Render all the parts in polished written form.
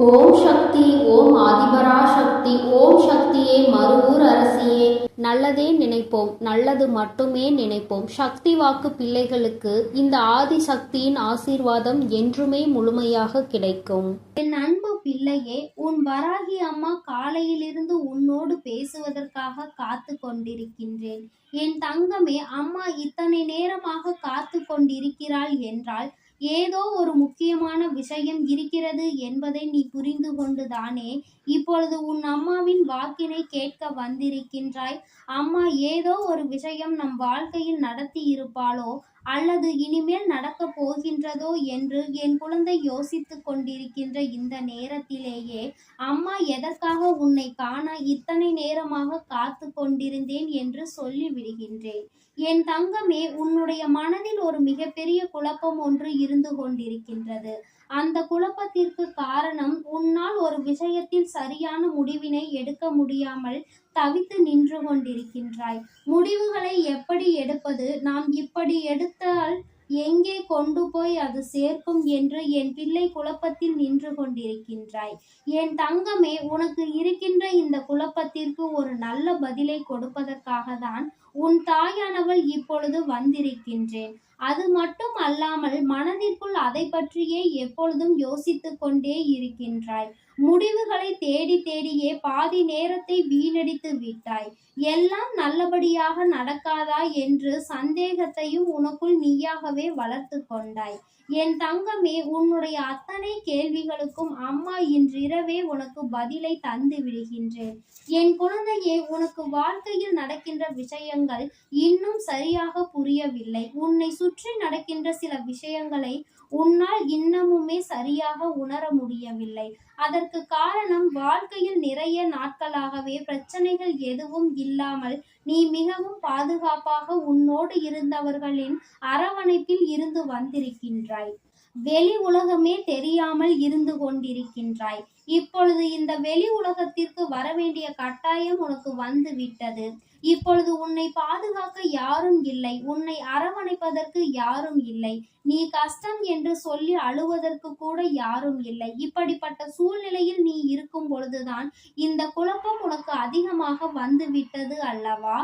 ஓம் சக்தி, ஓம் ஆதிபராசக்தி, ஓம் சக்தியே, மருவூர் அரசியே. நல்லதே நினைப்போம், நல்லது மட்டுமே நினைப்போம். சக்தி வாக்கு பிள்ளைகளுக்கு இந்த ஆதி சக்தியின் ஆசீர்வாதம் என்றுமே முழுமையாக கிடைக்கும். என் அன்பு பிள்ளையே, உன் வராகி அம்மா காலையிலிருந்து உன்னோடு பேசுவதற்காக காத்து கொண்டிருக்கின்றேன். என் தங்கமே, அம்மா இத்தனை நேரமாக காத்து கொண்டிருக்கிறாள் என்றால் ஏதோ ஒரு முக்கியமான விஷயம் இருக்கிறது என்பதை நீ புரிந்து கொண்டுதானே இப்பொழுது உன் அம்மாவின் வாக்கினை கேட்க வந்திருக்கின்றாய். அம்மா ஏதோ ஒரு விஷயம் நம் வாழ்க்கையில் நடத்தி இருப்பாளோ அல்லது இனிமேல் நடக்கப் போகின்றதோ என்று என் குழந்தை யோசித்துக் கொண்டிருக்கின்ற இந்த நேரத்திலேயே அம்மா எதற்காக உன்னை காண இத்தனை நேரமாக காத்து கொண்டிருந்தேன் என்று சொல்லி விடுகின்றேன். என் தங்கமே, உன்னுடைய மனதில் ஒரு மிகப்பெரிய குழப்பம் ஒன்று இருந்து கொண்டிருக்கின்றது. அந்த குழப்பத்திற்கு காரணம் உன்னால் ஒரு விஷயத்தில் சரியான முடிவினை எடுக்க முடியாமல் தவித்து நின்று கொண்டிருக்கின்றாய். முடிவுகளை எப்படி எடுப்பது, நாம் இப்படி எடுத்தால் எங்கே கொண்டு போய் அது சேர்க்கும் என்று என் பிள்ளை குழப்பத்தில் நின்று கொண்டிருக்கின்றாய். என் தங்கமே, உனக்கு இருக்கின்ற இந்த குழப்பத்திற்கு ஒரு நல்ல பதிலை கொடுப்பதற்காக தான் உன் தாயானவள் இப்பொழுது வந்திருக்கின்றேன். அது மட்டும் அல்லாமல் மனதிற்குள் அதை பற்றியே எப்பொழுதும் யோசித்துக் கொண்டே இருக்கின்றாய். முடிவுகளை தேடி தேடியே பாதி நேரத்தை வீணடித்து விட்டாய். எல்லாம் நல்லபடியாக நடக்காதா என்று சந்தேகத்தையும் உனக்குள் நீயாகவே வளர்த்து கொண்டாய். என் தங்கமே, உன்னுடைய அத்தனை கேள்விகளுக்கும் அம்மா இன்றிரவே உனக்கு பதிலை தந்து விடுகின்றேன். என் குழந்தையே, உனக்கு வாழ்க்கையில் நடக்கின்ற விஷயங்கள் இன்னும் சரியாக புரியவில்லை. உன்னை சுற்றி நடக்கின்ற சில விஷயங்களை உன்னால் இன்னமுமே சரியாக உணர முடியவில்லை. அதற்கு காரணம் வாழ்க்கையில் நிறைய நாட்களாகவே பிரச்சனைகள் எதுவும் இல்லாமல் நீ மிகவும் பாதுகாப்பாக உன்னோடு இருந்தவர்களின் அரவணைப்பில் இருந்து வந்திருக்கின்றாய். வெளி உலகமே தெரியாமல் இருந்து கொண்டிருக்கின்றாய். இப்பொழுது இந்த வெளி உலகத்திற்கு வரவேண்டிய கட்டாயம் உனக்கு வந்து விட்டது. இப்பொழுது உன்னை பாதுகாக்க யாரும் இல்லை, உன்னை அரவணைப்பதற்கு யாரும் இல்லை, நீ கஷ்டம் என்று சொல்லி அழுவதற்கு கூட யாரும் இல்லை. இப்படிப்பட்ட சூழ்நிலையில் நீ இருக்கும் பொழுதுதான் இந்த குழப்பம் உனக்கு அதிகமாக வந்து விட்டது அல்லவா?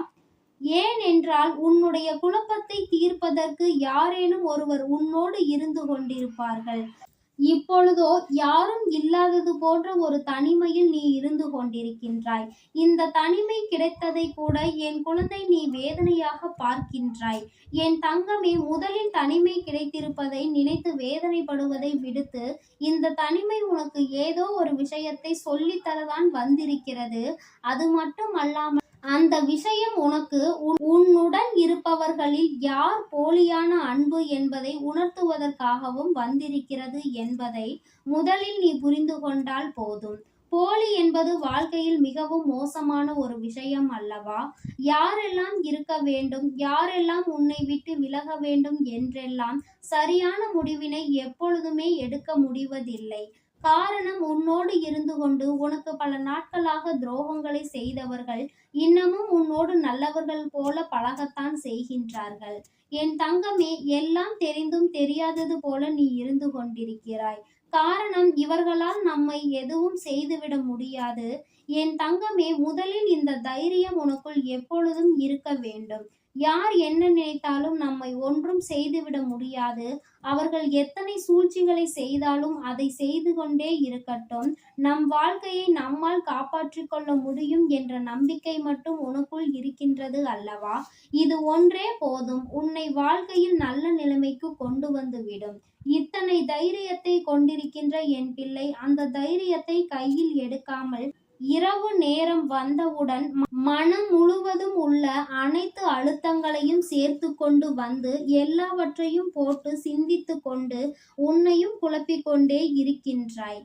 ஏனென்றால் உன்னுடைய குழப்பத்தை தீர்ப்பதற்கு யாரேனும் ஒருவர் உன்னோடு இருந்து கொண்டிருப்பார்கள். இப்பொழுதோ யாரும் இல்லாதது போன்ற ஒரு தனிமையில் நீ இருந்து கொண்டிருக்கின்றாய். இந்த தனிமை கிடைத்ததை கூட என் குழந்தை நீ வேதனையாக பார்க்கின்றாய். என் தங்கமே, முதலில் தனிமை கிடைத்திருப்பதை நினைத்து வேதனைப்படுவதை விடுத்து இந்த தனிமை உனக்கு ஏதோ ஒரு விஷயத்தை சொல்லித்தரதான் வந்திருக்கிறது. அது மட்டும் அல்லாமல் அந்த விஷயம் உனக்கு உன்னுடன் இருப்பவர்களில் யார் போலியான அன்பு என்பதை உணர்த்துவதற்காகவும் வந்திருக்கிறது என்பதை முதலில் நீ புரிந்து கொண்டால் போதும். போலி என்பது வாழ்க்கையில் மிகவும் மோசமான ஒரு விஷயம் அல்லவா? யாரெல்லாம் இருக்க வேண்டும், யாரெல்லாம் உன்னை விட்டு விலக வேண்டும் என்றெல்லாம் சரியான முடிவினை எப்பொழுதுமே எடுக்க முடிவதில்லை. காரணம், உன்னோடு இருந்து கொண்டு உனக்கு பல நாட்களாக துரோகங்களை செய்தவர்கள் இன்னமும் உன்னோடு நல்லவர்கள் போல பழகத்தான் செய்கின்றார்கள். என் தங்கமே, எல்லாம் தெரிந்தும் தெரியாதது போல நீ இருந்து கொண்டிருக்கிறாய். காரணம், இவர்களால் நம்மை எதுவும் செய்துவிட முடியாது. என் தங்கமே, முதலில் இந்த தைரியம் உனக்குள் எப்பொழுதும் இருக்க வேண்டும். யார் என்ன நினைத்தாலும் நம்மை ஒன்றும் செய்துவிட முடியாது. அவர்கள் எத்தனை சூழ்ச்சிகளை செய்தாலும் அதை செய்து கொண்டே இருக்கட்டும். நம் வாழ்க்கையை நம்மால் காப்பாற்றிக் கொள்ள முடியும் என்ற நம்பிக்கை மட்டும் உனக்குள் இருக்கின்றது அல்லவா? இது ஒன்றே போதும், உன்னை வாழ்க்கையில் நல்ல நிலைமைக்கு கொண்டு வந்து விடும். இத்தனை தைரியத்தை கொண்டிருக்கின்ற என் பிள்ளை அந்த தைரியத்தை கையில் எடுக்காமல் இரவு நேரம் வந்தவுடன் மனம் முழுவதும் உள்ள அனைத்து அழுத்தங்களையும் சேர்த்து கொண்டு வந்து எல்லாவற்றையும் போட்டு சிந்தித்து கொண்டு உன்னையும் குழப்பிக் கொண்டே இருக்கின்றாய்.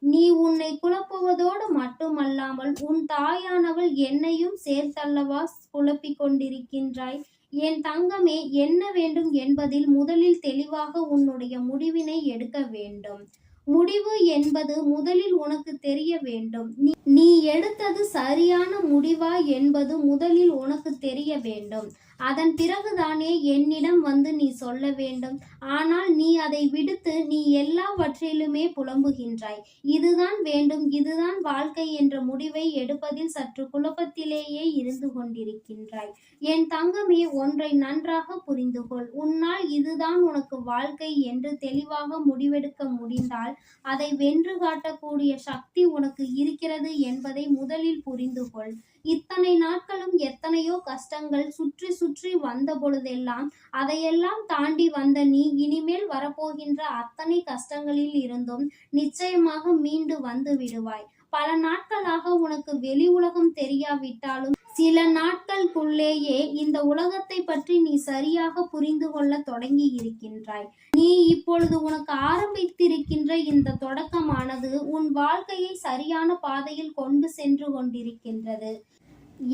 நீ உன்னை குழப்புவதோடு மட்டுமல்லாமல் உன் தாயானவள் என்னையும் சேர்த்தல்லவா குழப்பிக் கொண்டிருக்கின்றாய். என் தங்கமே, என்ன வேண்டும் என்பதில் முதலில் தெளிவாக உன்னுடைய முடிவினை எடுக்க வேண்டும். முடிவு என்பது முதலில் உனக்கு தெரிய வேண்டும். நீ எடுத்தது சரியான முடிவா என்பது முதலில் உனக்கு தெரிய வேண்டும். அதன் பிறகுதானே என்னிடம் வந்து நீ சொல்ல வேண்டும். ஆனால் நீ அதை விடுத்து நீ எல்லாவற்றிலுமே புலம்புகின்றாய். இதுதான் வேண்டும், இதுதான் வாழ்க்கை என்ற முடிவை எடுப்பதில் சற்று குழப்பத்திலேயே இருந்து கொண்டிருக்கின்றாய். என் தங்கமே, ஒன்றை நன்றாக புரிந்து கொள். உன்னால் இதுதான் உனக்கு வாழ்க்கை என்று தெளிவாக முடிவெடுக்க முடிந்தால் அதை வென்று காட்டக்கூடிய சக்தி உனக்கு இருக்கிறது என்பதை முதலில் புரிந்து கொள். இத்தனை நாட்களும் எத்தனையோ கஷ்டங்கள் சுற்றி சுற்றி வந்த பொழுதெல்லாம் அதையெல்லாம் தாண்டி வந்த நீ இனிமேல் வரப்போகின்ற அத்தனை கஷ்டங்களில் இருந்தும் நிச்சயமாக மீண்டு வந்து விடுவாய். பல நாட்களாக உனக்கு வெளி உலகம் தெரியாவிட்டாலும் சில நாட்களுக்குள்ளேயே இந்த உலகத்தை பற்றி நீ சரியாக புரிந்து கொள்ள தொடங்கி இருக்கின்றாய். நீ இப்பொழுது உனக்கு ஆரம்பித்திருக்கின்ற இந்த தொடக்கமானது உன் வாழ்க்கையை சரியான பாதையில் கொண்டு சென்று கொண்டிருக்கின்றது.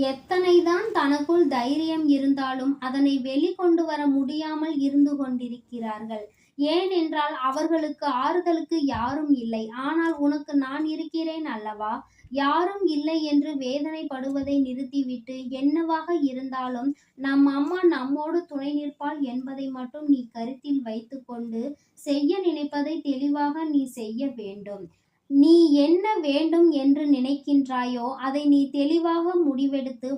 எத்தனைதான் தனக்குள் தைரியம் இருந்தாலும் அதனை வெளிக்கொண்டு வர முடியாமல் இருந்து கொண்டிருக்கிறார்கள். ஏனென்றால் அவர்களுக்கு ஆறுதலுக்கு யாரும் இல்லை. ஆனால் உனக்கு நான் இருக்கிறேன் அல்லவா? யாரும் இல்லை என்று வேதனைப்படுவதை நிறுத்திவிட்டு என்னவாக இருந்தாலும் நம் அம்மா நம்மோடு துணை நிற்பாள் என்பதை மட்டும் நீ கருத்தில் வைத்துக்கொண்டு செய்ய நினைப்பதை தெளிவாக நீ செய்ய வேண்டும். நீ என்ன வேண்டும் என்று நினைக்கின்றாயோ அதை நீ தெளிவாக முடிவெடுத்து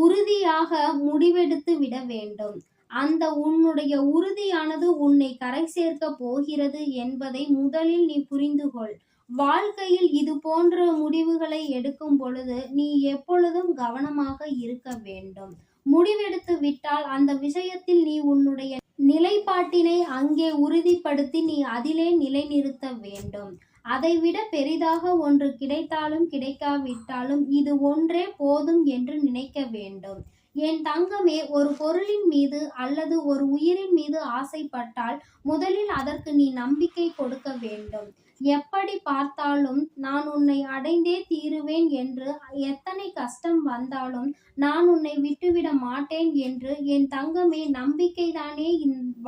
உறுதியாக முடிவெடுத்து விட வேண்டும். அந்த உன்னுடைய உறுதியானது உன்னை கரை சேர்க்க போகிறது என்பதை முதலில் நீ புரிந்து கொள். வாழ்க்கையில் இது போன்ற முடிவுகளை எடுக்கும் பொழுது நீ எப்பொழுதும் கவனமாக இருக்க வேண்டும். முடிவெடுத்து விட்டால் அந்த விஷயத்தில் நீ உன்னுடைய நிலைப்பாட்டினை அங்கே உறுதிப்படுத்தி நீ அதிலே நிலைநிறுத்த வேண்டும். அதைவிட பெரிதாக ஒன்று கிடைத்தாலும் கிடைக்காவிட்டாலும் இது ஒன்றே போதும் என்று நினைக்க வேண்டும். என் தங்கமே, ஒரு பொருளின் மீது அல்லது ஒரு உயிரின் மீது ஆசைப்பட்டால் முதலில் அதற்கு நீ நம்பிக்கை கொடுக்க வேண்டும். எப்படி பார்த்தாலும் நான் உன்னை அடைந்தே தீருவேன் என்று எத்தனை கஷ்டம் வந்தாலும் நான் உன்னை விட்டுவிட மாட்டேன் என்று என் தங்கமே, நம்பிக்கைதானே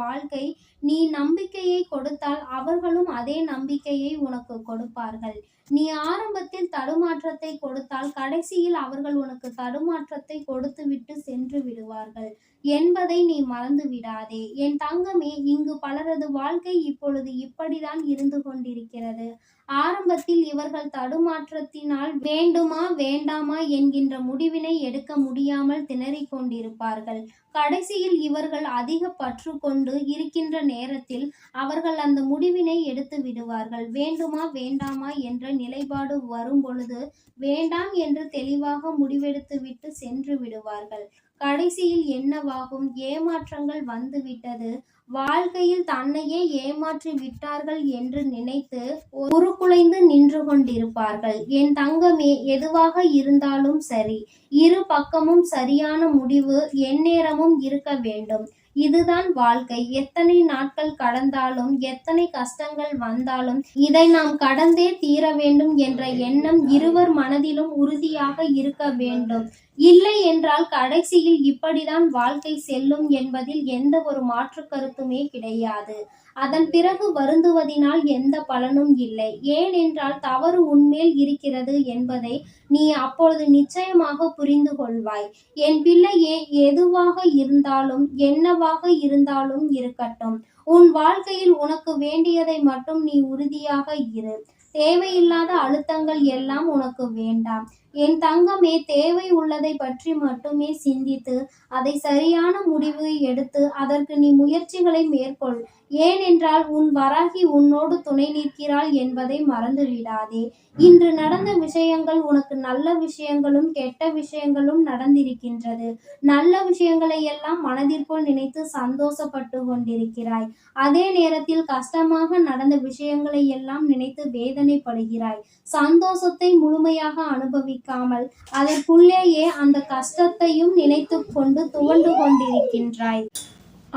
வாழ்க்கை. நீ நம்பிக்கையை கொடுத்தால் அவர்களும் அதே நம்பிக்கையை உனக்கு கொடுப்பார்கள். நீ ஆரம்பத்தில் தடுமாற்றத்தை கொடுத்தால் கடைசியில் அவர்கள் உனக்கு தடுமாற்றத்தை கொடுத்துவிட்டு சென்று விடுவார்கள் என்பதை நீ மறந்து விடாதே. என் தங்கமே, இங்கு பலரது வாழ்க்கை இப்பொழுது இப்படிதான் இருந்து கொண்டிருக்கிறது. ஆரம்பத்தில் இவர்கள் தடுமாற்றத்தினால் வேண்டுமா வேண்டாமா என்கின்ற முடிவினை எடுக்க முடியாமல் திணறிக் கொண்டிருப்பார்கள். கடைசியில் இவர்கள் அதிக பற்று கொண்டு இருக்கின்ற நேரத்தில் அவர்கள் அந்த முடிவினை எடுத்து விடுவார்கள். வேண்டுமா வேண்டாமா என்ற நிலைப்பாடு வரும் பொழுது வேண்டாம் என்று தெளிவாக முடிவெடுத்து விட்டு சென்று விடுவார்கள். கடைசியில் என்னவாகும்? ஏமாற்றங்கள் வந்துவிட்டது, வாழ்க்கையில் தன்னையே ஏமாற்றி விட்டார்கள் என்று நினைத்து உருக்குலைந்து நின்று கொண்டிருப்பார்கள். என் தங்கமே, எதுவாக இருந்தாலும் சரி, இரு பக்கமும் சரியான முடிவு எந்நேரமும் இருக்க வேண்டும். இதுதான் வாழ்க்கை. எத்தனை நாட்கள் கடந்தாலும் எத்தனை கஷ்டங்கள் வந்தாலும் இதை நாம் கடந்தே தீர வேண்டும் என்ற எண்ணம் இருவர் மனதிலும் உறுதியாக இருக்க வேண்டும். இல்லை என்றால் கடைசியில் இப்படிதான் வாழ்க்கை செல்லும் என்பதில் எந்த ஒரு மாற்று கருத்துமே கிடையாது. அதன் பிறகு வருந்துவதினால் எந்த பலனும் இல்லை. ஏனென்றால் தவறு உன்மேல் இருக்கிறது என்பதை நீ அப்பொழுது நிச்சயமாக புரிந்து கொள்வாய். என் பிள்ளையே, எதுவாக இருந்தாலும் என்னவாக இருந்தாலும் இருக்கட்டும், உன் வாழ்க்கையில் உனக்கு வேண்டியதை மட்டும் நீ உறுதியாக இரு. தேவையில்லாத அழுத்தங்கள் எல்லாம் உனக்கு வேண்டாம். என் தங்கமே, தேவை உள்ளதை பற்றி மட்டுமே சிந்தித்து அதை சரியான முடிவு எடுத்து அதற்கு நீ முயற்சிகளை மேற்கொள். ஏனென்றால் உன் வராகி உன்னோடு துணை நிற்கிறாள் என்பதை மறந்து விடாதே. இன்று நடந்த விஷயங்கள் உனக்கு நல்ல விஷயங்களும் கெட்ட விஷயங்களும் நடந்திருக்கின்றது. நல்ல விஷயங்களை எல்லாம் மனதிற்குள் நினைத்து சந்தோஷப்பட்டு கொண்டிருக்கிறாய். அதே நேரத்தில் கஷ்டமாக நடந்த விஷயங்களை எல்லாம் நினைத்து வேதனைப்படுகிறாய். சந்தோஷத்தை முழுமையாக அனுபவிக்காமல் அதற்குள்ளேயே அந்த கஷ்டத்தையும் நினைத்து கொண்டு துவண்டு கொண்டிருக்கின்றாய்.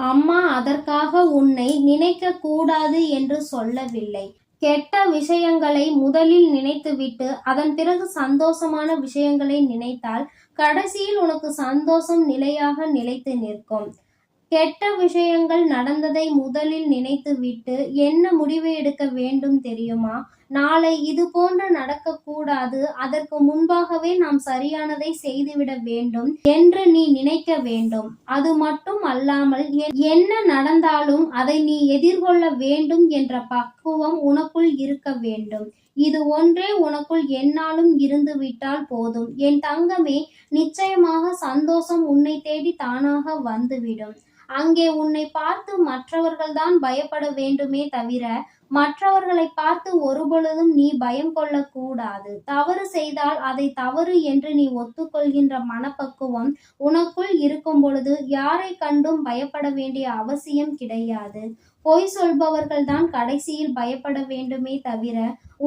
அம்மா அதற்காக உன்னை நினைக்க கூடாது என்று சொல்லவில்லை. கெட்ட விஷயங்களை முதலில் நினைத்துவிட்டு அதன் பிறகு சந்தோஷமான விஷயங்களை நினைத்தால் கடைசியில் உனக்கு சந்தோஷம் நிலையாக நிலைத்து நிற்கும். கெட்ட விஷயங்கள் நடந்ததை முதலில் நினைத்துவிட்டு என்ன முடிவு எடுக்க வேண்டும் தெரியுமா? நாளை இது போன்று நடக்கக்கூடாது, அதற்கு முன்பாகவே நாம் சரியானதை செய்துவிட வேண்டும் என்று நீ நினைக்க வேண்டும். அது மட்டும் அல்லாமல் என்ன நடந்தாலும் அதை நீ எதிர்கொள்ள வேண்டும் என்ற பக்குவம் உனக்குள் இருக்க வேண்டும். இது ஒன்றே உனக்குள் எந்நாளும் இருந்து விட்டால் போதும் என் தங்கமே. நிச்சயமாக சந்தோஷம் உன்னை தேடி தானாக வந்துவிடும். அங்கே உன்னை பார்த்து மற்றவர்கள்தான் பயப்பட வேண்டுமே தவிர மற்றவர்களை பார்த்து ஒருபொழுதும் நீ பயம் கொள்ளக்கூடாது. தவறு செய்தால் அதை தவறு என்று நீ ஒத்துக்கொள்கின்ற மனப்பக்குவம் உனக்குள் இருக்கும் பொழுது யாரை கண்டும் பயப்பட வேண்டிய அவசியம் கிடையாது. பொய் சொல்பவர்கள் தான் கடைசியில் பயப்பட வேண்டுமே தவிர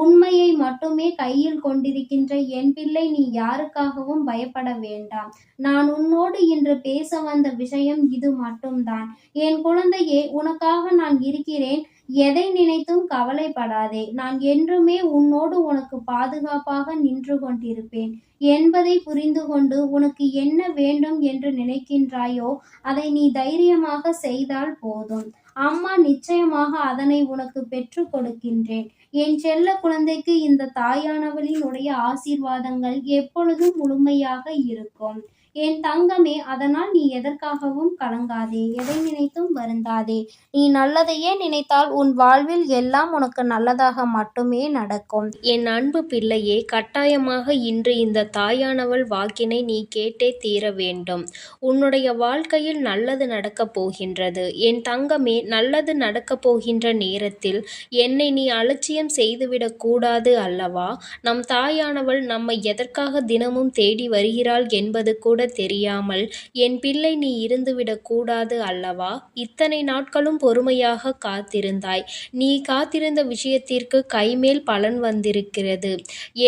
உண்மையை மட்டுமே கையில் கொண்டிருக்கின்ற என் பிள்ளை, நீ யாருக்காகவும் பயப்பட வேண்டாம். நான் உன்னோடு இன்று பேச வந்த விஷயம் இது மட்டும்தான். என் குழந்தையே, உனக்காக நான் இருக்கிறேன். எதை நினைத்தும் கவலைப்படாதே. நான் என்றுமே உன்னோடு உனக்கு பாதுகாப்பாக நின்று கொண்டிருப்பேன் என்பதை புரிந்து கொண்டு உனக்கு என்ன வேண்டும் என்று நினைக்கின்றாயோ அதை நீ தைரியமாக செய்தால் போதும். அம்மா நிச்சயமாக அதனை உனக்கு பெற்று கொடுக்கின்றேன். என் செல்ல குழந்தைக்கு இந்த தாயானவளின் உடைய ஆசீர்வாதங்கள் எப்பொழுதும் முழுமையாக இருக்கும். என் தங்கமே, அதனால் நீ எதற்காகவும் கலங்காதே, எதை நினைத்தும் வருந்தாதே. நீ நல்லதையே நினைத்தால் உன் வாழ்வில் எல்லாம் உனக்கு நல்லதாக மட்டுமே நடக்கும். என் அன்பு பிள்ளையே, கட்டாயமாக இன்று இந்த தாயானவள் வாக்கினை நீ கேட்டே தீர வேண்டும். உன்னுடைய வாழ்க்கையில் நல்லது நடக்கப் போகின்றது. என் தங்கமே, நல்லது நடக்கப் போகின்ற நேரத்தில் என்னை நீ அலட்சியம் செய்துவிடக் கூடாது அல்லவா? நம் தாயானவள் நம்மை எதற்காக தினமும் தேடி வருகிறாள் என்பது கூட தெரியாமல் என் பிள்ளை நீ இருந்துவிடக் கூடாது அல்லவா? இத்தனை நாட்களும் பொறுமையாக காத்திருந்தாய். நீ காத்திருந்த விஷயத்திற்கு கைமேல் பலன் வந்திருக்கிறது.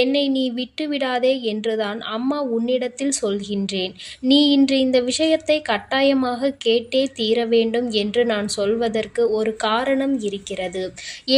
என்னை நீ விட்டுவிடாதே என்றுதான் அம்மா உன்னிடத்தில் சொல்கின்றேன். நீ இன்று இந்த விஷயத்தை கட்டாயமாக கேட்டே தீர வேண்டும் என்று நான் சொல்வதற்கு ஒரு காரணம் இருக்கிறது.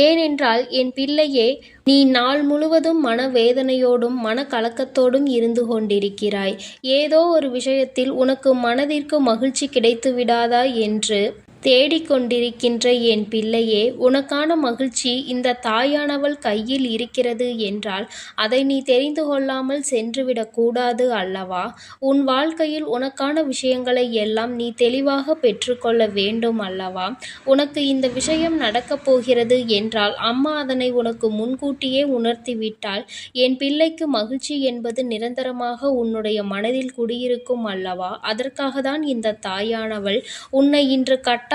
ஏனென்றால் என் பிள்ளையே, நீ நாள் முழுவதும் மனவேதனையோடும் மனக்கலக்கத்தோடும் இருந்து கொண்டிருக்கிறாய். ஏதோ ஒரு விஷயத்தில் உனக்கு மனதிற்கு மகிழ்ச்சி கிடைத்து விடாதா என்று தேடிக்கொண்டிருக்கின்ற என் பிள்ளையே, உனக்கான மகிழ்ச்சி இந்த தாயானவள் கையில் இருக்கிறது என்றால் அதை நீ தெரிந்து கொள்ளாமல் சென்றுவிடக் கூடாது அல்லவா? உன் வாழ்க்கையில் உனக்கான விஷயங்களை எல்லாம் நீ தெளிவாக பெற்றுக்கொள்ள வேண்டும் அல்லவா? உனக்கு இந்த விஷயம் நடக்கப் போகிறது என்றால் அம்மா அதனை உனக்கு முன்கூட்டியே உணர்த்திவிட்டால் என் பிள்ளைக்கு மகிழ்ச்சி என்பது நிரந்தரமாக உன்னுடைய மனதில் குடியிருக்கும் அல்லவா? அதற்காக தான் இந்த தாயானவள் உன்னை இன்று கட்டாயமாக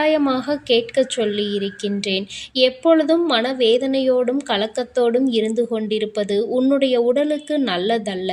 கேட்கச் சொல்லி இருக்கின்றேன். எப்பொழுதும் மனவேதனையோடும் கலக்கத்தோடும் இருந்து கொண்டிருப்பது உன்னுடைய உடலுக்கு நல்லதல்ல.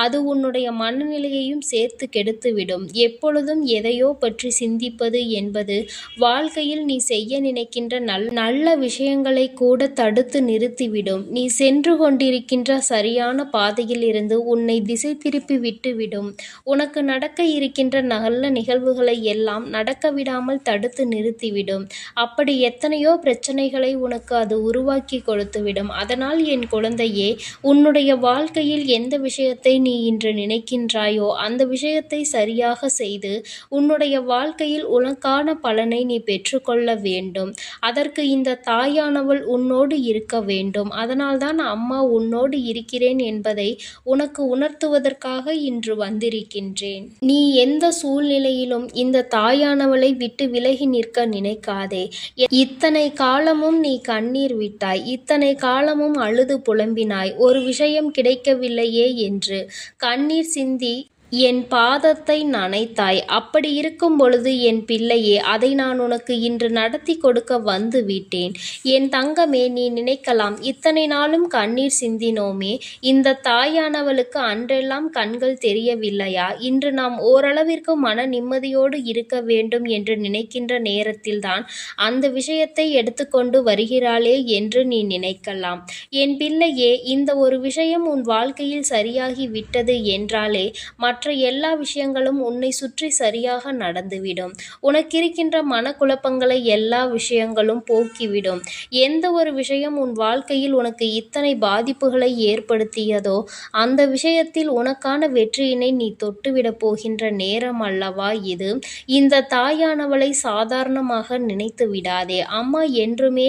அது உன்னுடைய மனநிலையையும் சேர்த்து கெடுத்துவிடும். எப்பொழுதும் எதையோ பற்றி சிந்திப்பது என்பது வாழ்க்கையில் நீ செய்ய நினைக்கின்ற நல்ல விஷயங்களை கூட தடுத்து நிறுத்திவிடும். நீ சென்று கொண்டிருக்கின்ற சரியான பாதையில் இருந்து உன்னை திசை திருப்பி விட்டுவிடும். உனக்கு நடக்க இருக்கின்ற நல்ல நிகழ்வுகளை எல்லாம் நடக்க விடாமல் தடுத்து நிறுத்திவிடும். அப்படி எத்தனையோ பிரச்சனைகளை உனக்கு அது உருவாக்கி கொடுத்துவிடும். அதனால் என் குழந்தையே, உன்னுடைய வாழ்க்கையில் எந்த விஷயத்தை நீ இன்று நினைக்கின்றாயோ அந்த விஷயத்தை சரியாக செய்து உன்னுடைய வாழ்க்கையில் உனக்கான பலனை நீ பெற்றுக்கொள்ள வேண்டும். அதற்கு இந்த தாயானவள் உன்னோடு இருக்க வேண்டும். அதனால்தான் அம்மா உன்னோடு இருக்கிறேன் என்பதை உனக்கு உணர்த்துவதற்காக இன்று வந்திருக்கின்றேன். நீ எந்த சூழ்நிலையிலும் இந்த தாயானவளை விட்டு விலகி நிற்க நினைக்காதே. இத்தனை காலமும் நீ கண்ணீர் விட்டாய். இத்தனை காலமும் அழுது புலம்பினாய். ஒரு விஷயம் கிடைக்கவில்லையே என்று கண்ணீர் சிந்தி என் பாதத்தை நனைத்தாய். அப்படி இருக்கும் பொழுது என் பிள்ளையே, அதை நான் உனக்கு இன்று நடத்தி கொடுக்க வந்து விட்டேன். என் தங்கமே, நீ நினைக்கலாம், இத்தனை நாளும் கண்ணீர் சிந்தினோமே, இந்த தாயானவளுக்கு அன்றெல்லாம் கண்கள் தெரியவில்லையா? இன்று நாம் ஓரளவிற்கு மன நிம்மதியோடு இருக்க வேண்டும் என்று நினைக்கின்ற நேரத்தில்தான் அந்த விஷயத்தை எடுத்துக்கொண்டு வருகிறாளே என்று நீ நினைக்கலாம். என் பிள்ளையே, இந்த ஒரு விஷயம் உன் வாழ்க்கையில் சரியாகி விட்டது என்றாலே மற்ற எல்லா விஷயங்களும் உன்னை சுற்றி சரியாக நடந்துவிடும். உனக்கிருக்கின்ற மனக்குழப்பங்களை எல்லா விஷயங்களும் போக்கிவிடும். எந்த ஒரு விஷயம் உன் வாழ்க்கையில் உனக்கு இத்தனை பாதிப்புகளை ஏற்படுத்தியதோ அந்த விஷயத்தில் உனக்கான வெற்றியினை நீ தொட்டுவிடப் போகின்ற நேரம் அல்லவா இது. இந்த தாயானவளை சாதாரணமாக நினைத்து விடாதே. அம்மா என்றுமே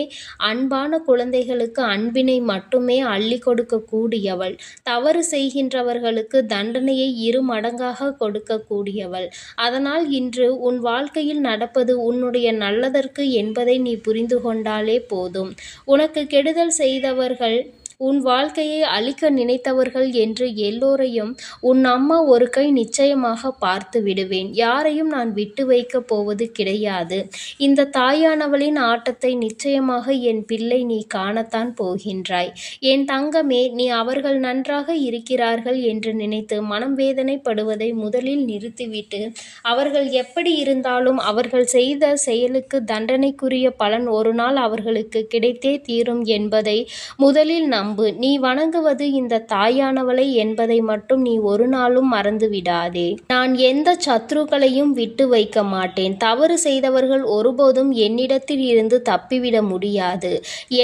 அன்பான குழந்தைகளுக்கு அன்பினை மட்டுமே அள்ளி கொடுக்கக்கூடியவள். தவறு செய்கின்றவர்களுக்கு தண்டனையை 2 மடங்காக கொடுக்கக்கூடியவள். அதனால் இன்று உன் வாழ்க்கையில் நடப்பது உன்னுடைய நல்லதற்கு என்பதை நீ புரிந்து கொண்டாலே போதும். உனக்கு கெடுதல் செய்தவர்கள், உன் வாழ்க்கையை அழிக்க நினைத்தவர்கள் என்று எல்லோரையும் உன் அம்மா ஒரு கை நிச்சயமாக பார்த்து விடுவேன். யாரையும் நான் விட்டு வைக்கப் போவது கிடையாது. இந்த தாயானவளின் ஆட்டத்தை நிச்சயமாக என் பிள்ளை நீ காணத்தான் போகின்றாய். என் தங்கமே, நீ அவர்கள் நன்றாக இருக்கிறார்கள் என்று நினைத்து மனம் வேதனைப்படுவதை முதலில் நிறுத்திவிட்டு, அவர்கள் எப்படி இருந்தாலும் அவர்கள் செய்த செயலுக்கு தண்டனைக்குரிய பலன் ஒரு நாள் அவர்களுக்கு கிடைத்தே தீரும் என்பதை முதலில் நம்பு. நீ வணங்குவது இந்த தாயானவளை என்பதை மட்டும் நீ ஒரு நாளும் மறந்து விடாதே. நான் எந்த சத்ருக்களையும் விட்டு வைக்க மாட்டேன். தவறு செய்தவர்கள் ஒருபோதும் என்னிடத்தில் இருந்து தப்பிவிட முடியாது.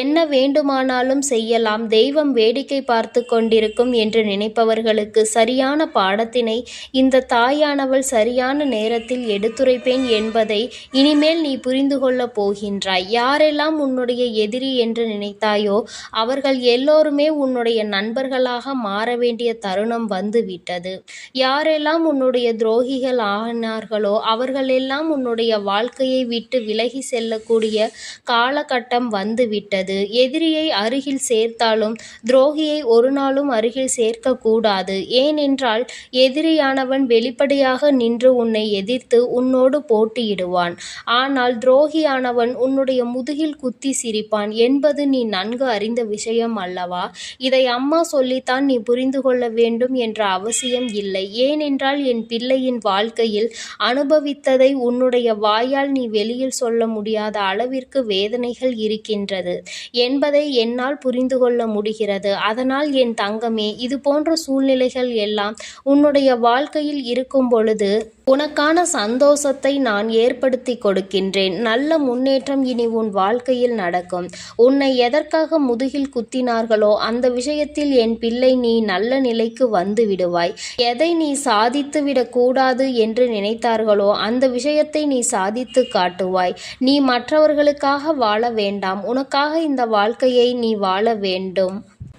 என்ன வேண்டுமானாலும் செய்யலாம், தெய்வம் வேடிக்கை பார்த்து கொண்டிருக்கும் என்று நினைப்பவர்களுக்கு சரியான பாடத்தினை இந்த தாயானவள் சரியான நேரத்தில் எடுத்துரைப்பேன் என்பதை இனிமேல் நீ புரிந்து கொள்ளப் போகின்றாய். யாரெல்லாம் உன்னுடைய எதிரி என்று நினைத்தாயோ அவர்கள் எல்லோருமே உன்னுடைய நண்பர்களாக மாற வேண்டிய தருணம் வந்து விட்டது. யாரெல்லாம் உன்னுடைய துரோகிகள் ஆனார்களோ அவர்களெல்லாம் உன்னுடைய வாழ்க்கையை விட்டு விலகி செல்லக்கூடிய காலகட்டம் வந்து விட்டது. எதிரியை அருகில் சேர்த்தாலும் துரோகியை ஒரு நாளும் அருகில் சேர்க்கக்கூடாது. ஏனென்றால் எதிரியானவன் வெளிப்படையாக நின்று உன்னை எதிர்த்து உன்னோடு போட்டியிடுவான். ஆனால் துரோகியானவன் உன்னுடைய முதுகில் குத்தி சிரிப்பான் என்பது நீ நன்கு அறிந்த விஷயம் அல்லவா. இதை அம்மா சொல்லித்தான் நீ புரிந்து கொள்ள வேண்டும் என்ற அவசியம் இல்லை. ஏனென்றால் என் பிள்ளையின் வாழ்க்கையில் அனுபவித்ததை உன்னுடைய வாயால் நீ வெளியில் சொல்ல முடியாத அளவிற்கு வேதனைகள் இருக்கின்றது என்பதை என்னால் புரிந்து கொள்ள முடிகிறது. அதனால் என் தங்கமே, இது போன்ற சூழ்நிலைகள் எல்லாம் உன்னுடைய வாழ்க்கையில் இருக்கும் பொழுது உனக்கான சந்தோஷத்தை நான் ஏற்படுத்தி கொடுக்கின்றேன். நல்ல முன்னேற்றம் இனி உன் வாழ்க்கையில் நடக்கும். உன்னை எதற்காக முதுகில் குத்தினார்களோ அந்த விஷயத்தில் என் பிள்ளை நீ நல்ல நிலைக்கு வந்து விடுவாய். எதை நீ சாதித்து விடக்கூடாது என்று நினைத்தார்களோ அந்த விஷயத்தை நீ சாதித்து காட்டுவாய். நீ மற்றவர்களுக்காக வாழ வேண்டாம், உனக்காக இந்த வாழ்க்கையை நீ வாழ வேண்டும்.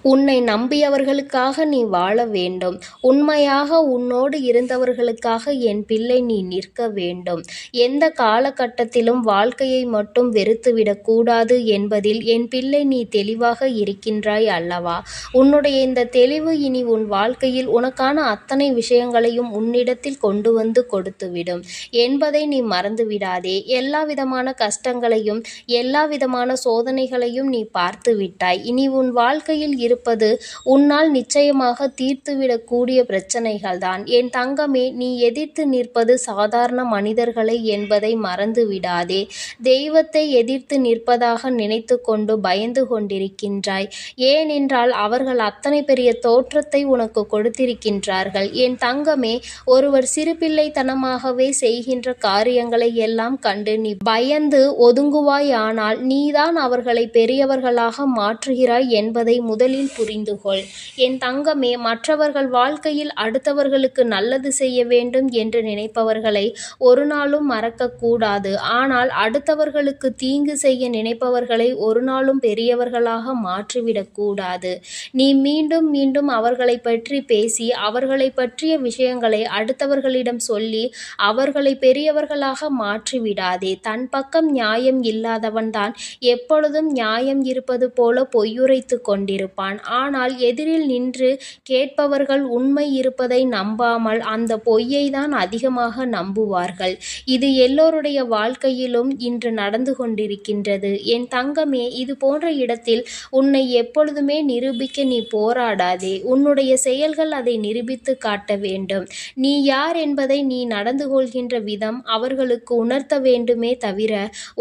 உன்னை நம்பியவர்களுக்காக நீ வாழ வேண்டும். உண்மையாக உன்னோடு இருந்தவர்களுக்காக என் பிள்ளை நீ நிற்க வேண்டும். எந்த காலகட்டத்திலும் வாழ்க்கையை மட்டும் வெறுத்துவிடக்கூடாது என்பதில் என் பிள்ளை நீ தெளிவாக இருக்கின்றாய் அல்லவா. உன்னுடைய இந்த தெளிவு இனி உன் வாழ்க்கையில் உனக்கான அத்தனை விஷயங்களையும் உன்னிடத்தில் கொண்டு வந்து கொடுத்துவிடும் என்பதை நீ மறந்து விடாதே. எல்லா விதமான கஷ்டங்களையும் எல்லா விதமான சோதனைகளையும் நீ பார்த்து விட்டாய். இனி உன் வாழ்க்கையில் இருப்பது உன்னால் நிச்சயமாக தீர்த்துவிடக்கூடிய பிரச்சனைகள் தான். என் தங்கமே, நீ எதிர்த்து நிற்பது சாதாரண மனிதர்களை என்பதை மறந்து விடாதே. தெய்வத்தை எதிர்த்து நிற்பதாக நினைத்து கொண்டு பயந்து கொண்டிருக்கின்றாய். ஏனென்றால் அவர்கள் அத்தனை பெரிய தோற்றத்தை உனக்கு கொடுத்திருக்கின்றார்கள். என் தங்கமே, ஒருவர் சிறுபிள்ளைத்தனமாகவே செய்கின்ற காரியங்களை எல்லாம் கண்டு நீ பயந்து ஒதுங்குவாய். ஆனால் நீதான் அவர்களை பெரியவர்களாக மாற்றுகிறாய் என்பதை முதலில் புரிந்து கொள். என் தங்கமே, மற்றவர்கள் வாழ்க்கையில் அடுத்தவர்களுக்கு நல்லது செய்ய வேண்டும் என்று நினைப்பவர்களை ஒரு நாளும் மறக்கக்கூடாது. ஆனால் அடுத்தவர்களுக்கு தீங்கு செய்ய நினைப்பவர்களை ஒரு நாளும் பெரியவர்களாக மாற்றிவிடக்கூடாது. நீ மீண்டும் மீண்டும் அவர்களை பற்றி பேசி அவர்களை பற்றிய விஷயங்களை அடுத்தவர்களிடம் சொல்லி அவர்களை பெரியவர்களாக மாற்றிவிடாதே. தன் பக்கம் நியாயம் இல்லாதவன்தான் எப்பொழுதும் நியாயம் இருப்பது போல பொய்யுரைத்து கொண்டிருப்பான். ஆனால் எதிரில் நின்று கேட்பவர்கள் உண்மை இருப்பதை நம்பாமல் அந்த பொய்யை தான் அதிகமாக நம்புவார்கள். இது எல்லோருடைய வாழ்க்கையிலும் இன்று நடந்து கொண்டிருக்கின்றது. என் தங்கமே, இது போன்ற இடத்தில் உன்னை எப்பொழுதுமே நிரூபிக்க நீ போராடாதே. உன்னுடைய செயல்கள் அதை நிரூபித்து காட்ட வேண்டும். நீ யார் என்பதை நீ நடந்து கொள்கின்ற விதம் அவர்களுக்கு உணர்த்த வேண்டுமே தவிர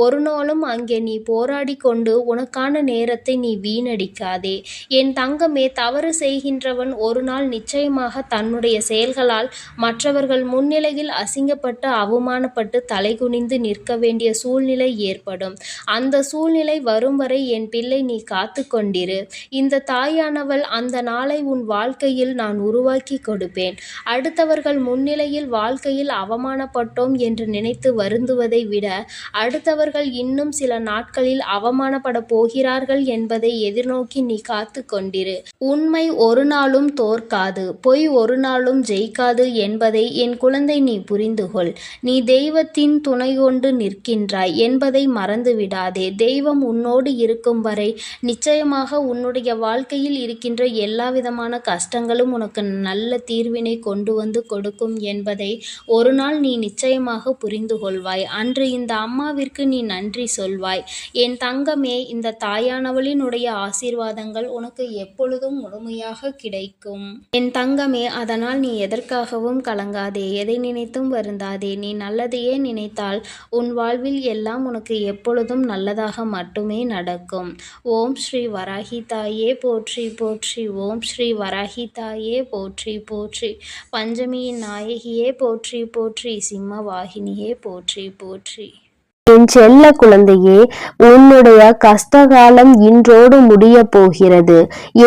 ஒரு நாளும் அங்கே நீ போராடி கொண்டு உனக்கான நேரத்தை நீ வீணடிக்காதே. என் தங்கமே, தவறு செய்கின்றவன் ஒரு நாள் நிச்சயமாக தன்னுடைய செயல்களால் மற்றவர்கள் முன்னிலையில் அசிங்கப்பட்டு அவமானப்பட்டு தலைகுனிந்து நிற்க வேண்டிய சூழ்நிலை ஏற்படும். அந்த சூழ்நிலை வரும் வரை என் பிள்ளை நீ காத்து கொண்டிரு. இந்த தாயானவள் அந்த நாளை உன் வாழ்க்கையில் நான் உருவாக்கி கொடுப்பேன். அடுத்தவர்கள் முன்னிலையில் வாழ்க்கையில் அவமானப்பட்டோம் என்று நினைத்து வருந்துவதை விட அடுத்தவர்கள் இன்னும் சில நாட்களில் அவமானப்பட போகிறார்கள் என்பதை எதிர்நோக்கி நீ காத்து கொண்டிரு. உண்மை ஒரு நாளும் தோற்காது, பொய் ஒரு நாளும் ஜெயிக்காது என்பதை என் குழந்தை நீ புரிந்துகொள். நீ தெய்வத்தின் துணை கொண்டு நிற்கின்றாய் என்பதை மறந்து விடாதே. தெய்வம் உன்னோடு இருக்கும் வரை நிச்சயமாக உன்னுடைய வாழ்க்கையில் இருக்கின்ற எல்லா விதமான கஷ்டங்களும் உனக்கு நல்ல தீர்வினை கொண்டு வந்து கொடுக்கும் என்பதை ஒரு நாள் நீ நிச்சயமாக புரிந்து கொள்வாய். அன்று இந்த அம்மாவிற்கு நீ நன்றி சொல்வாய். என் தங்கமே, இந்த தாயானவளினுடைய ஆசீர்வாதங்கள் உனக்கு எப்பொழுதும் முழுமையாக கிடைக்கும். என் தங்கமே, அதனால் நீ எதற்காகவும் கலங்காதே, எதை நினைத்தும் வருந்தாதே. நீ நல்லதையே நினைத்தால் உன் வாழ்வில் எல்லாம் உனக்கு எப்பொழுதும் நல்லதாக மட்டுமே நடக்கும். ஓம் ஸ்ரீ வராகி தாயே போற்றி போற்றி. ஓம் ஸ்ரீ வராகி தாயே போற்றி போற்றி. பஞ்சமியின் நாயகியே போற்றி போற்றி. சிம்ம வாகினியே போற்றி போற்றி. என் செல்ல குழந்தையே, உன்னுடைய கஷ்டகாலம் இன்றோடு முடிய போகிறது.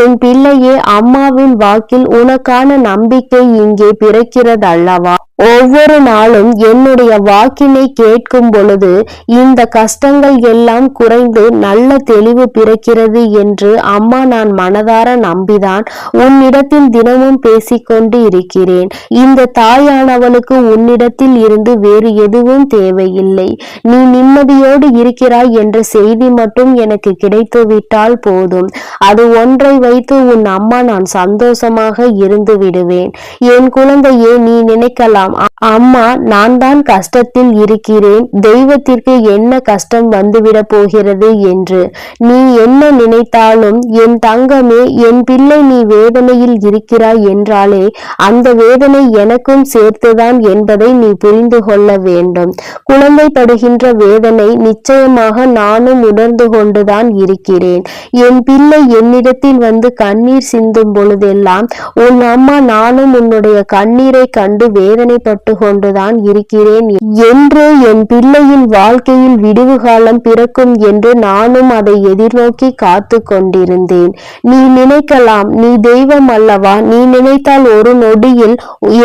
என் பிள்ளையே, அம்மாவின் வாக்கில் உனக்கான நம்பிக்கை இங்கே பிறக்கிறது அல்லவா? ஒவ்வொரு நாளும் என்னுடைய வாக்கினை கேட்கும் பொழுது இந்த கஷ்டங்கள் எல்லாம் குறைந்து நல்ல தெளிவு பிறக்கிறது என்று அம்மா நான் மனதார நம்பிதான் உன்னிடத்தில் தினமும் பேசிக்கொண்டு இருக்கிறேன். இந்த தாயானவளுக்கு உன்னிடத்தில் இருந்து வேறு எதுவும் தேவையில்லை. நீ நிம்மதியோடு இருக்கிறாய் என்ற செய்தி மட்டும் எனக்கு கிடைத்துவிட்டால் போதும். அது ஒன்றை வைத்து உன் அம்மா நான் சந்தோஷமாக இருந்து விடுவேன். என் குழந்தையே, நீ நினைக்கலாம், அம்மா நான் தான் கஷ்டத்தில் இருக்கிறேன், தெய்வத்திற்கு என்ன கஷ்டம் வந்துவிட போகிறது என்று. நீ என்ன நினைத்தாலும் என் தங்கமே, என் பிள்ளை நீ வேதனையில் இருக்கிறாய் என்றாலே அந்த வேதனை எனக்கும் சேர்த்துதான் என்பதை நீ புரிந்து கொள்ள வேண்டும். குழந்தை படுகின்ற வேதனை நிச்சயமாக நானும் உணர்ந்து கொண்டுதான் இருக்கிறேன். என் பிள்ளை என்னிடத்தில் வந்து கண்ணீர் சிந்தும் பொழுதெல்லாம் உன் அம்மா நானும் உன்னுடைய கண்ணீரை கண்டு வேதனைப்பட்டு கொண்டுதான் இருக்கிறேன் என்று, என் பிள்ளையின் வாழ்க்கையில் விடிவு காலம் பிறக்கும் என்று நானும் அதை எதிர்நோக்கி காத்து கொண்டிருந்தேன். நீ நினைக்கலாம், நீ தெய்வம் அல்லவா, நீ நினைத்தால் ஒரு நொடியில்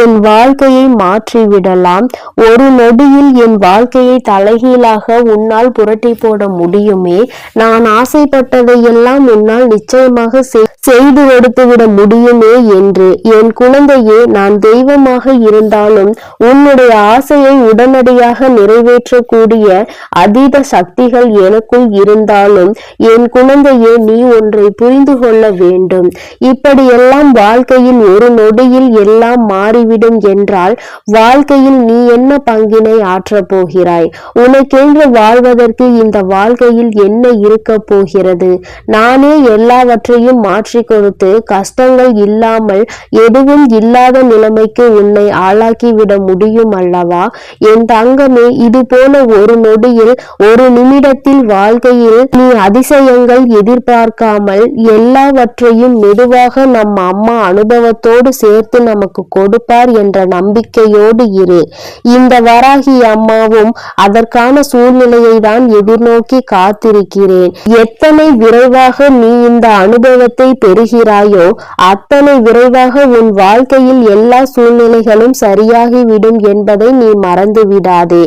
என் வாழ்க்கையை மாற்றிவிடலாம், ஒரு நொடியில் என் வாழ்க்கையை தலைகீழாக உன்னால் புரட்டி போட முடியுமே, நான் ஆசைப்பட்டதையெல்லாம் உன்னால் நிச்சயமாக செய்து கொடுத்துவிட முடியுமே என்று. என் குழந்தையே, நான் தெய்வமாக இருந்தாலும் உன்னுடைய ஆசையை உடனடியாக நிறைவேற்றக்கூடிய அதீத சக்திகள் எனக்குள் இருந்தாலும் என் குழந்தையே, நீ ஒன்றை புரிந்து கொள்ள வேண்டும். இப்படியெல்லாம் வாழ்க்கையில் ஒரு நொடியில் எல்லாம் மாறிவிடும் என்றால் வாழ்க்கையில் நீ என்ன பங்கினை ஆற்றப் போகிறாய்? உனக்கென்று வாழ்வதற்கு இந்த வாழ்க்கையில் என்ன இருக்க போகிறது? நானே எல்லாவற்றையும் மாற்றி கொடுத்து கஷ்டங்கள் இல்லாமல் எதுவும் இல்லாத நிலைமைக்கு உன்னை ஆளாக்கிவிட முடியும் அல்லவா? என் தங்கமே, இது போல ஒரு நொடியில் ஒரு நிமிடத்தில் வாழ்க்கையில் நீ அதிசயங்கள் எதிர்பார்க்காமல் எல்லாவற்றையும் மெதுவாக நம் அம்மா அனுபவத்தோடு சேர்த்து நமக்கு கொடுப்பார் என்ற நம்பிக்கையோடு இரு. இந்த வராகி அம்மாவும் அதற்கான சூழ்நிலையை தான் எதிர்நோக்கி காத்திருக்கிறேன். எத்தனை விரைவாக நீ இந்த அனுபவத்தை பெறுகிறாயோ அத்தனை விரைவாக உன் வாழ்க்கையில் எல்லா சூழ்நிலைகளும் சரியாகிவிடும் என்பதை நீ மறந்து விடாதே.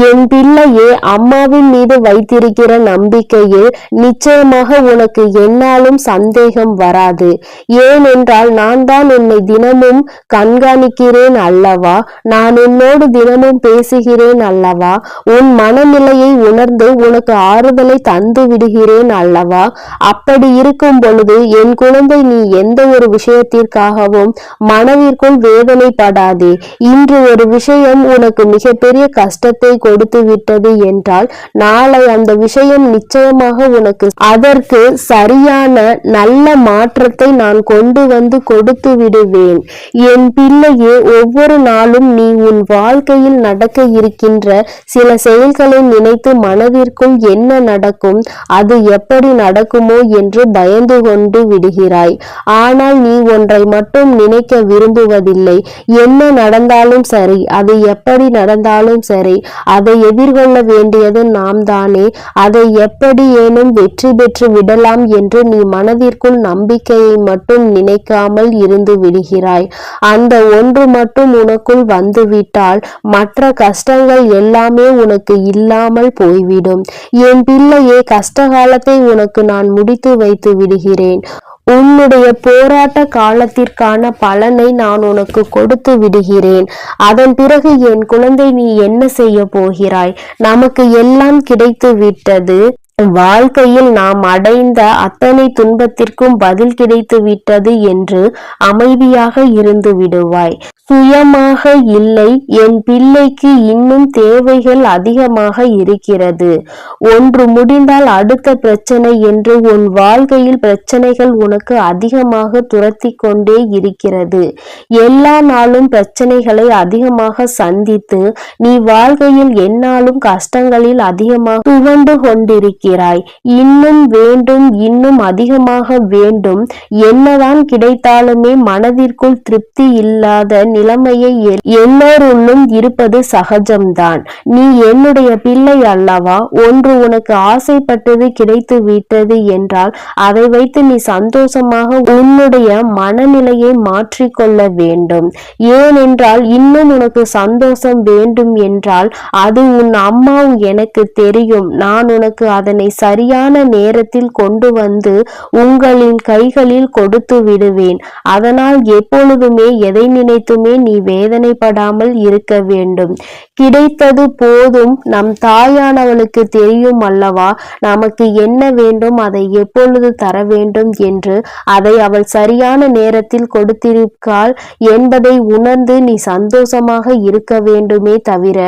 என் பிள்ளையே, அம்மாவின் மீது வைத்திருக்கிற நம்பிக்கையில் நிச்சயமாக உனக்கு என்னாலும் சந்தேகம் வராது. ஏனென்றால் நான் தான் உன்னை தினமும் கண்காணிக்கிறேன் அல்லவா, நான் உன்னோடு தினமும் பேசுகிறேன் அல்லவா, உன் மனநிலையை உணர்ந்து உனக்கு ஆறுதலை தந்து விடுகிறேன் அல்லவா. அப்படி இருக்கும் பொழுது என் குழந்தை, நீ எந்த ஒரு விஷயத்திற்காகவும் மனதிற்குள் வேதனைப்படாதே. இன்று ஒரு விஷயம் உனக்கு மிகப்பெரிய கஷ்டத்தை கொடுத்து விட்டது என்றால் நாளை அந்த விஷயம் நிச்சயமாக உனக்கு அதற்கு சரியான நல்ல மாற்றத்தை நான் கொண்டு வந்து கொடுத்து விடுவேன். என் பிள்ளையே, ஒவ்வொரு நாளும் நீ உன் வாழ்க்கையில் நடக்க இருக்கின்ற சில செயல்களை கஷ்டங்களை நினைத்து மனதிற்குள் என்ன நடக்கும், அது எப்படி நடக்குமோ என்று பயந்து கொண்டு விடுகிறாய். ஆனால் நீ ஒன்றை மட்டும் நினைக்க விரும்புவதில்லை. என்ன நடந்தாலும் சரி, அது எப்படி நடந்தாலும் சரி, அதை எதிர்கொள்ள வேண்டியது நாம் தானே. அதை எப்படி ஏனும் வெற்றி பெற்று விடலாம் என்று நீ மனதிற்குள் நம்பிக்கையை மட்டும் நினைக்காமல் இருந்து விடுகிறாய். அந்த ஒன்று மட்டும் உனக்குள் வந்துவிட்டால் மற்ற கஷ்டங்கள் எல்லாமே உனக்கு இல்லாமல் போய்விடும். என் பிள்ளையே, கஷ்டகாலத்தை உனக்கு நான் முடித்து வைத்து விடுகிறேன். உன்னுடைய போராட்ட காலத்திற்கான பலனை நான் உனக்கு கொடுத்து விடுகிறேன். அதன் பிறகு என் குழந்தை, நீ என்ன செய்ய போகிறாய்? நமக்கு எல்லாம் கிடைத்து விட்டது. வாழ்க்கையில் நாம் அடைந்த அத்தனை துன்பத்திற்கும் பதில் கிடைத்து விட்டது என்று அமைதியாக இருந்து விடுவாய். சுயமாக இல்லை, என் பிள்ளைக்கு இன்னும் தேவைகள் அதிகமாக இருக்கிறது. ஒன்று முடிந்தால் அடுத்த பிரச்சனை என்று உன் வாழ்க்கையில் பிரச்சனைகள் உனக்கு அதிகமாக துரத்தி கொண்டே இருக்கிறது. எல்லா நாளும் பிரச்சனைகளை அதிகமாக சந்தித்து நீ வாழ்க்கையில் எந்நாளும் கஷ்டங்களில் அதிகமாக துவண்டு கொண்டிருக்கிறாய். இன்னும் வேண்டும், இன்னும் அதிகமாக வேண்டும். என்னதான் கிடைத்தாலுமே மனதிற்குள் திருப்தி இல்லாத நிலைமையை எல்லோருள்ளும் இருப்பது சகஜம்தான். நீ என்னுடைய பிள்ளை அல்லவா? ஒன்று உனக்கு ஆசைப்பட்டது கிடைத்து விட்டது என்றால் அதை வைத்து நீ சந்தோஷமாக உன்னுடைய மனநிலையை மாற்றிக்கொள்ள வேண்டும். ஏனென்றால் இன்னும் உனக்கு சந்தோஷம் வேண்டும் என்றால் அது உன் அம்மா எனக்கு தெரியும். நான் உனக்கு அதனை சரியான நேரத்தில் கொண்டு வந்து உங்களின் கைகளில் கொடுத்து விடுவேன். அதனால் எப்பொழுதுமே எதை நினைத்துமே நீ வேதனைப்படாமல் இருக்க வேண்டும். கிடைத்தது போதும். நம் தாயானவளுக்கு தெரியும் அல்லவா நமக்கு என்ன வேண்டும், அதை எப்பொழுது தர வேண்டும் என்று. அதை அவள் சரியான நேரத்தில் கொடுத்திருக்காள் என்பதை உணர்ந்து நீ சந்தோஷமாக இருக்க வேண்டுமே தவிர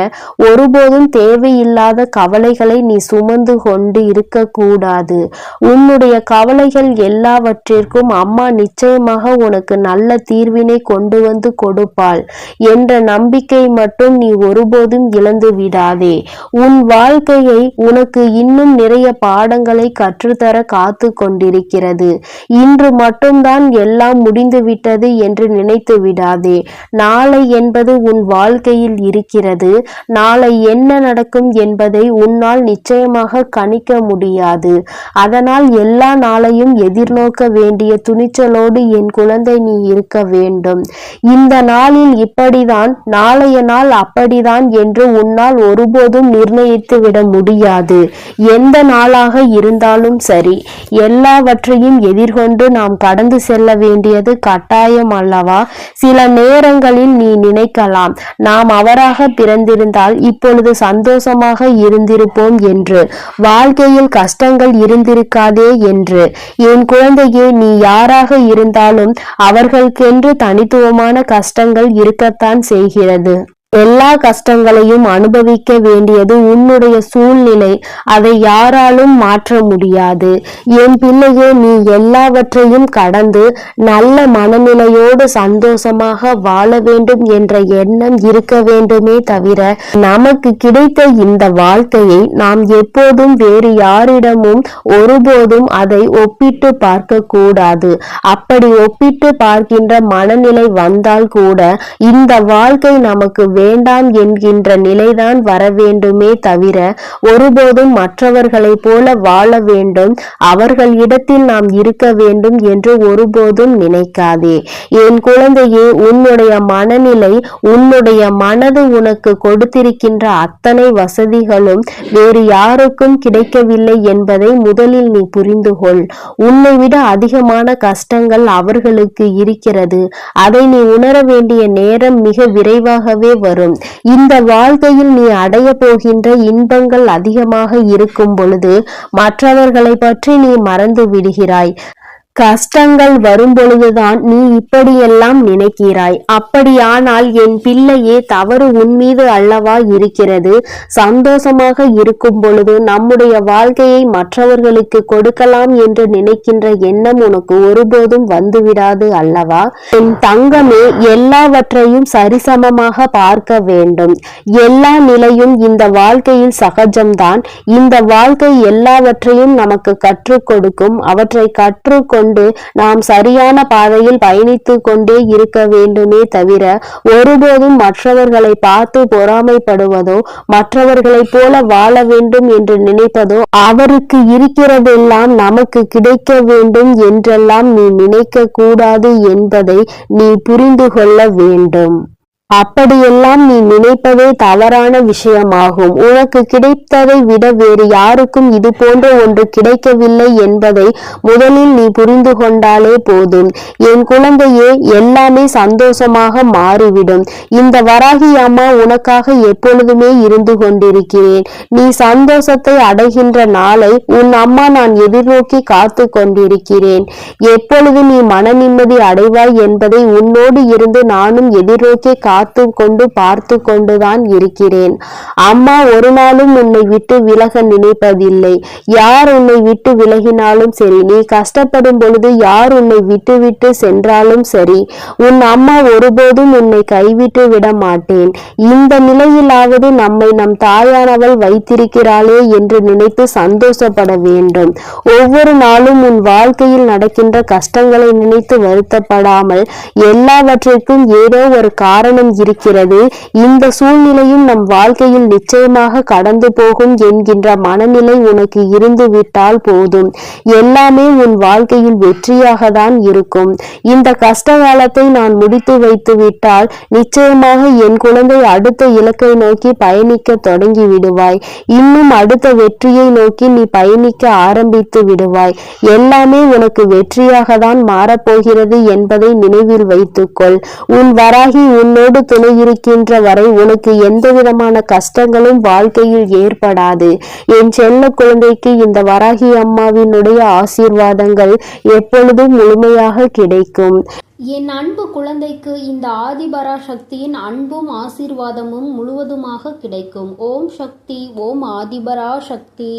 ஒருபோதும் தேவையில்லாத கவலைகளை நீ சுமந்து கொண்டு இருக்கக்கூடாது. உன்னுடைய கவலைகள் எல்லாவற்றிற்கும் அம்மா நிச்சயமாக உனக்கு நல்ல தீர்வினை கொண்டு வந்து கொடுப்பாள் என்ற நம்பிக்கை மட்டும் நீ ஒருபோதும் இழந்து விடாதே. உன் வாழ்க்கையை உனக்கு இன்னும் நிறைய பாடங்களை கற்றுத்தர காத்து கொண்டிருக்கிறது. இன்று மட்டும்தான் எல்லாம் முடிந்துவிட்டது என்று நினைத்து விடாதே. நாளை என்பது உன் வாழ்க்கையில் இருக்கிறது. நாளை என்ன நடக்கும் என்பதை உன்னால் நிச்சயமாக கணிக்க முடியாது. அதனால் எல்லா நாளையும் எதிர்நோக்க வேண்டிய துணிச்சலோடு என் குழந்தை நீ இருக்க வேண்டும். இந்த நாளில் இப்படிதான், நாளைய நாள் அப்படிதான் என்று உன்னால் ஒருபோதும் நிர்ணயித்து விட முடியாது. எந்த நாளாக இருந்தாலும் சரி, எல்லாவற்றையும் எதிர்கொண்டு நாம் கடந்து செல்ல வேண்டியது கட்டாயம் அல்லவா? சில நேரங்களில் நீ நினைக்கலாம், நாம் அவராக பிறந்திருந்தால் இப்பொழுது சந்தோஷமாக இருந்திருப்போம் என்று, வாழ்க்கையில் கஷ்டங்கள் இருந்திருக்காதே என்று. என் குழந்தையே, நீ யாராக இருந்தாலும் அவர்களுக்கென்று தனித்துவமான கஷ்டங்கள் இருக்கத்தான் செய்கிறது. எல்லா கஷ்டங்களையும் அனுபவிக்க வேண்டியது உன்னுடைய சூழ்நிலை. அதை யாராலும் மாற்ற முடியாது. என் பிள்ளையே, நீ எல்லாவற்றையும் கடந்து நல்ல மனநிலையோடு சந்தோஷமாக வாழ வேண்டும் என்ற எண்ணம் இருக்க வேண்டுமே தவிர நமக்கு கிடைத்த இந்த வாழ்க்கையை நாம் எப்போதும் வேறு யாரிடமும் ஒருபோதும் அதை ஒப்பிட்டு பார்க்க கூடாது. அப்படி ஒப்பிட்டு பார்க்கின்ற மனநிலை வந்தால் கூட இந்த வாழ்க்கை நமக்கு வேண்டாம் என்கின்ற நிலைதான் வர வேண்டுமே தவிர ஒருபோதும் மற்றவர்களை போல வாழ வேண்டும், அவர்களிடத்தில் நாம் இருக்க வேண்டும் என்று ஒருபோதும் நினைக்காதே. என் குழந்தையே, உன்னுடைய மனநிலை, உன்னுடைய மனது உனக்கு கொடுத்திருக்கின்ற அத்தனை வசதிகளும் வேறு யாருக்கும் கிடைக்கவில்லை என்பதை முதலில் நீ புரிந்து கொள். உன்னை விட அதிகமான கஷ்டங்கள் அவர்களுக்கு இருக்கிறது. அதை நீ உணர வேண்டிய நேரம் மிக விரைவாகவே வரும். இந்த வாழ்க்கையில் நீ அடைய போகின்ற இன்பங்கள் அதிகமாக இருக்கும் பொழுது மற்றவர்களை பற்றி நீ மறந்து விடுகிறாய். கஷ்டங்கள் வரும்பொழுதுதான் நீ இப்படியெல்லாம் நினைக்கிறாய். அப்படியானால் என் பிள்ளையே, தவறு உன் மீது அல்லவா இருக்கிறது? சந்தோஷமாக இருக்கும் பொழுது நம்முடைய வாழ்க்கையை மற்றவர்களுக்கு கொடுக்கலாம் என்று நினைக்கின்ற எண்ணம் உனக்கு ஒருபோதும் வந்துவிடாது அல்லவா? என் தங்கமே, எல்லாவற்றையும் சரிசமமாக பார்க்க வேண்டும். எல்லா நிலையும் இந்த வாழ்க்கையில் சகஜம்தான். இந்த வாழ்க்கை எல்லாவற்றையும் நமக்கு கற்றுக் கொடுக்கும். அவற்றை கற்றுக்கொண்டு நாம் சரியான பாதையில் பயணித்து கொண்டே இருக்க வேண்டுமே தவிர ஒருபோதும் மற்றவர்களை பார்த்து பொறாமைப்படுவதோ, மற்றவர்களைப் போல வாழ வேண்டும் என்று நினைப்பதோ, அவருக்கு இருக்கிறதெல்லாம் நமக்கு கிடைக்க வேண்டும் என்றெல்லாம் நீ நினைக்க கூடாது என்பதை நீ புரிந்து கொள்ள வேண்டும். அப்படியெல்லாம் நீ நினைப்பதே தவறான விஷயமாகும். உனக்கு கிடைத்ததை விட வேறு யாருக்கும் இது போன்ற ஒன்று கிடைக்கவில்லை என்பதை முதலில் நீ புரிந்து கொண்டாலே போதும். என் குழந்தையே, எல்லாமே சந்தோஷமாக மாறிவிடும். இந்த வராகி அம்மா உனக்காக எப்பொழுதுமே இருந்து கொண்டிருக்கிறேன். நீ சந்தோஷத்தை அடைகின்ற நாளை உன் அம்மா நான் எதிர்நோக்கி காத்து கொண்டிருக்கிறேன். எப்பொழுது நீ மன நிம்மதி அடைவாய் என்பதை உன்னோடு இருந்து நானும் எதிர்நோக்கி காத்து கொண்டு பார்த்து கொண்டுதான் இருக்கிறேன். அம்மா ஒரு நாளும் உன்னை விட்டு விலக நினைப்பதில்லை. யார் உன்னை விட்டு விலகினாலும் சரி, நீ கஷ்டப்படும் பொழுது யார் உன்னை விட்டு விட்டு சென்றாலும் சரி, உன் அம்மா ஒருபோதும் உன்னை கைவிட்டு விட மாட்டேன். இந்த நிலையிலாவது நம்மை நம் தாயானவள் வைத்திருக்கிறாளே என்று நினைத்து சந்தோஷப்பட வேண்டும். ஒவ்வொரு நாளும் உன் வாழ்க்கையில் நடக்கின்ற கஷ்டங்களை நினைத்து வருத்தப்படாமல், எல்லாவற்றிற்கும் ஏதோ ஒரு காரணம் இருக்கிறது, இந்த சூழ்நிலையும் நம் வாழ்க்கையில் நிச்சயமாக கடந்து போகும் என்கின்ற மனநிலை உனக்கு இருந்து விட்டால் போதும். எல்லாமே உன் வாழ்க்கையில் வெற்றியாக தான் இருக்கும். இந்த கஷ்ட காலத்தை நான் முடித்து வைத்து விட்டால் நிச்சயமாக என் குழந்தை அடுத்த இலக்கை நோக்கி பயணிக்க தொடங்கி விடுவாய். இன்னும் அடுத்த வெற்றியை நோக்கி நீ பயணிக்க ஆரம்பித்து விடுவாய். எல்லாமே உனக்கு வெற்றியாக தான் மாறப்போகிறது என்பதை நினைவில் வைத்துக்கொள். உன் வராகி உன்னோடு துணை இருக்கின்ற வரை உனக்கு எந்த விதமான கஷ்டங்களும் வாழ்க்கையில் ஏற்படாது. என் செல்ல குழந்தைக்கு இந்த வராகி அம்மாவினுடைய ஆசீர்வாதங்கள் எப்பொழுதும் முழுமையாக கிடைக்கும். என் அன்பு குழந்தைக்கு இந்த ஆதிபராசக்தியின் அன்பும் ஆசீர்வாதமும் முழுவதுமாக கிடைக்கும். ஓம் சக்தி, ஓம் ஆதிபராசக்தி.